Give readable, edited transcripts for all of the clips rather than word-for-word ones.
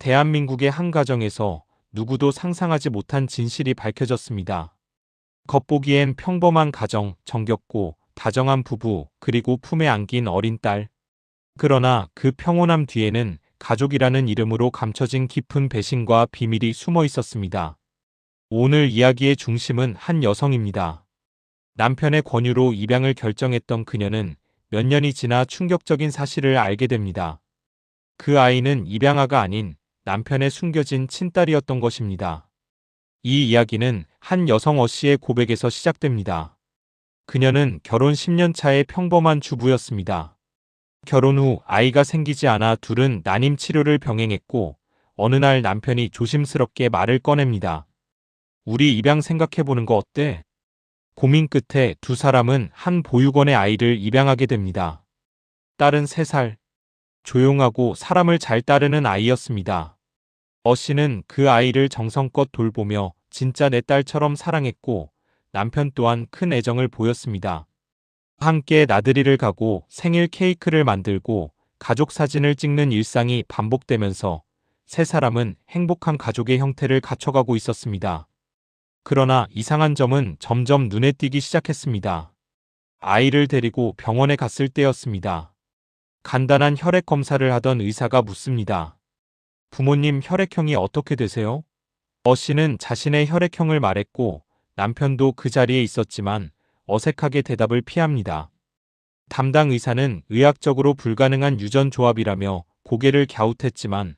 대한민국의 한 가정에서 누구도 상상하지 못한 진실이 밝혀졌습니다. 겉보기엔 평범한 가정, 정겹고 다정한 부부, 그리고 품에 안긴 어린 딸. 그러나 그 평온함 뒤에는 가족이라는 이름으로 감춰진 깊은 배신과 비밀이 숨어 있었습니다. 오늘 이야기의 중심은 한 여성입니다. 남편의 권유로 입양을 결정했던 그녀는 몇 년이 지나 충격적인 사실을 알게 됩니다. 그 아이는 입양아가 아닌 남편의 숨겨진 친딸이었던 것입니다. 이 이야기는 한 여성 씨의 고백에서 시작됩니다. 그녀는 결혼 10년 차의 평범한 주부였습니다. 결혼 후 아이가 생기지 않아 둘은 난임 치료를 병행했고 어느 날 남편이 조심스럽게 말을 꺼냅니다. 우리 입양 생각해보는 거 어때? 고민 끝에 두 사람은 한 보육원의 아이를 입양하게 됩니다. 딸은 3살. 조용하고 사람을 잘 따르는 아이였습니다. 씨는 그 아이를 정성껏 돌보며 진짜 내 딸처럼 사랑했고 남편 또한 큰 애정을 보였습니다. 함께 나들이를 가고 생일 케이크를 만들고 가족 사진을 찍는 일상이 반복되면서 3사람은 행복한 가족의 형태를 갖춰가고 있었습니다. 그러나 이상한 점은 점점 눈에 띄기 시작했습니다. 아이를 데리고 병원에 갔을 때였습니다. 간단한 혈액 검사를 하던 의사가 묻습니다. 부모님 혈액형이 어떻게 되세요? 씨는 자신의 혈액형을 말했고 남편도 그 자리에 있었지만 어색하게 대답을 피합니다. 담당 의사는 의학적으로 불가능한 유전 조합이라며 고개를 갸웃했지만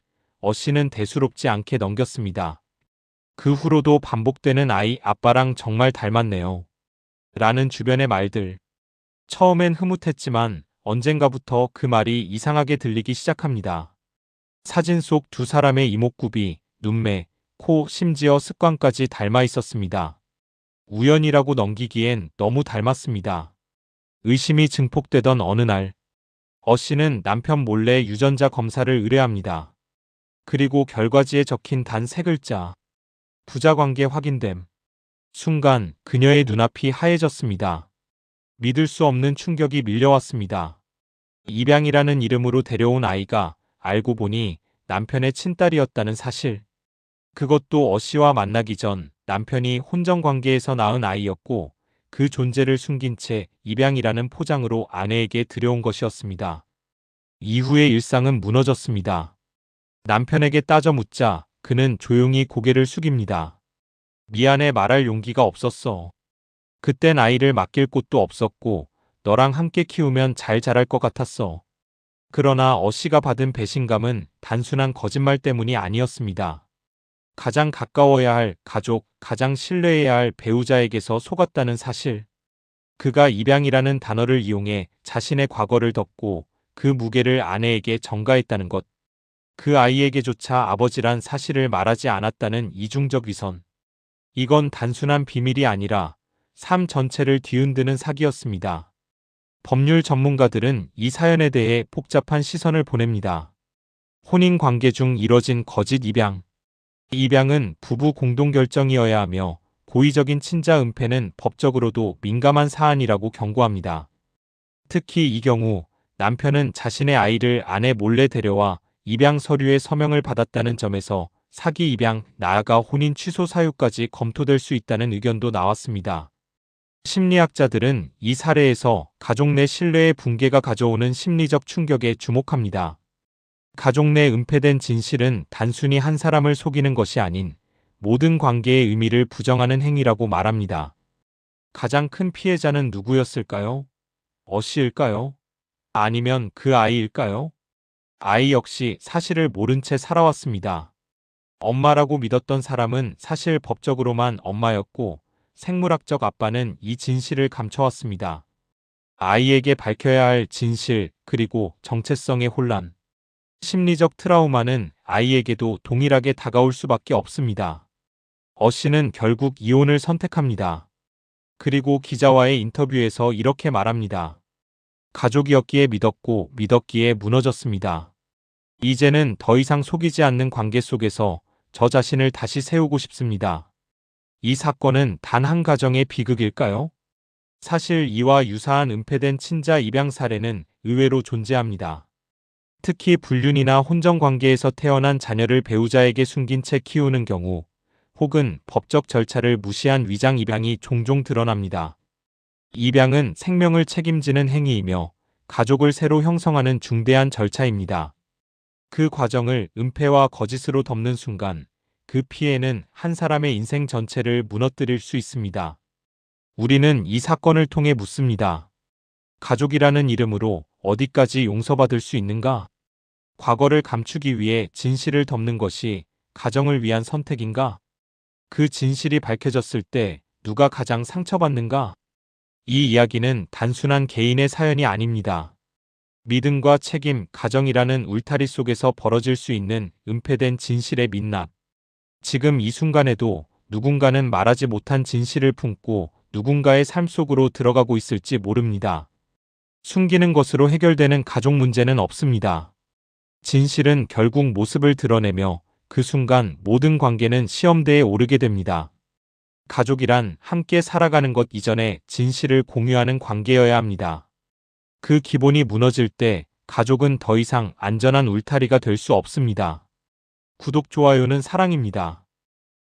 씨는 대수롭지 않게 넘겼습니다. 그 후로도 반복되는 아빠랑 정말 닮았네요. 라는 주변의 말들. 처음엔 흐뭇했지만 언젠가부터 그 말이 이상하게 들리기 시작합니다. 사진 속 두 사람의 이목구비, 눈매, 코, 심지어 습관까지 닮아 있었습니다. 우연이라고 넘기기엔 너무 닮았습니다. 의심이 증폭되던 어느 날, 씨는 남편 몰래 유전자 검사를 의뢰합니다. 그리고 결과지에 적힌 단 3글자. 부자관계 확인됨. 순간 그녀의 눈앞이 하얘졌습니다. 믿을 수 없는 충격이 밀려왔습니다. 입양이라는 이름으로 데려온 아이가 알고 보니 남편의 친딸이었다는 사실. 그것도 씨와 만나기 전 남편이 혼전관계에서 낳은 아이였고 그 존재를 숨긴 채 입양이라는 포장으로 아내에게 들여온 것이었습니다. 이후의 일상은 무너졌습니다. 남편에게 따져 묻자 그는 조용히 고개를 숙입니다. 미안해 말할 용기가 없었어. 그땐 아이를 맡길 곳도 없었고 너랑 함께 키우면 잘 자랄 것 같았어. 그러나 씨가 받은 배신감은 단순한 거짓말 때문이 아니었습니다. 가장 가까워야 할 가족, 가장 신뢰해야 할 배우자에게서 속았다는 사실. 그가 입양이라는 단어를 이용해 자신의 과거를 덮고 그 무게를 아내에게 전가했다는 것. 그 아이에게조차 아버지란 사실을 말하지 않았다는 이중적 위선. 이건 단순한 비밀이 아니라 삶 전체를 뒤흔드는 사기였습니다. 법률 전문가들은 이 사연에 대해 복잡한 시선을 보냅니다. 혼인 관계 중 이뤄진 거짓 입양. 입양은 부부 공동결정이어야 하며 고의적인 친자 은폐는 법적으로도 민감한 사안이라고 경고합니다. 특히 이 경우 남편은 자신의 아이를 아내 몰래 데려와 입양 서류에 서명을 받았다는 점에서 사기 입양, 나아가 혼인 취소 사유까지 검토될 수 있다는 의견도 나왔습니다. 심리학자들은 이 사례에서 가족 내 신뢰의 붕괴가 가져오는 심리적 충격에 주목합니다. 가족 내 은폐된 진실은 단순히 한 사람을 속이는 것이 아닌 모든 관계의 의미를 부정하는 행위라고 말합니다. 가장 큰 피해자는 누구였을까요? 씨일까요? 아니면 그 아이일까요? 아이 역시 사실을 모른 채 살아왔습니다. 엄마라고 믿었던 사람은 사실 법적으로만 엄마였고 생물학적 아빠는 이 진실을 감춰왔습니다. 아이에게 밝혀야 할 진실, 그리고 정체성의 혼란. 심리적 트라우마는 아이에게도 동일하게 다가올 수밖에 없습니다. 씨는 결국 이혼을 선택합니다. 그리고 기자와의 인터뷰에서 이렇게 말합니다. 가족이었기에 믿었고 믿었기에 무너졌습니다. 이제는 더 이상 속이지 않는 관계 속에서 저 자신을 다시 세우고 싶습니다. 이 사건은 단 한 가정의 비극일까요? 사실 이와 유사한 은폐된 친자 입양 사례는 의외로 존재합니다. 특히 불륜이나 혼정 관계에서 태어난 자녀를 배우자에게 숨긴 채 키우는 경우, 혹은 법적 절차를 무시한 위장 입양이 종종 드러납니다. 입양은 생명을 책임지는 행위이며 가족을 새로 형성하는 중대한 절차입니다. 그 과정을 은폐와 거짓으로 덮는 순간 그 피해는 한 사람의 인생 전체를 무너뜨릴 수 있습니다. 우리는 이 사건을 통해 묻습니다. 가족이라는 이름으로 어디까지 용서받을 수 있는가? 과거를 감추기 위해 진실을 덮는 것이 가정을 위한 선택인가? 그 진실이 밝혀졌을 때 누가 가장 상처받는가? 이 이야기는 단순한 개인의 사연이 아닙니다. 믿음과 책임, 가정이라는 울타리 속에서 벌어질 수 있는 은폐된 진실의 민낯. 지금 이 순간에도 누군가는 말하지 못한 진실을 품고 누군가의 삶 속으로 들어가고 있을지 모릅니다. 숨기는 것으로 해결되는 가족 문제는 없습니다. 진실은 결국 모습을 드러내며 그 순간 모든 관계는 시험대에 오르게 됩니다. 가족이란 함께 살아가는 것 이전에 진실을 공유하는 관계여야 합니다. 그 기본이 무너질 때 가족은 더 이상 안전한 울타리가 될 수 없습니다. 구독, 좋아요는 사랑입니다.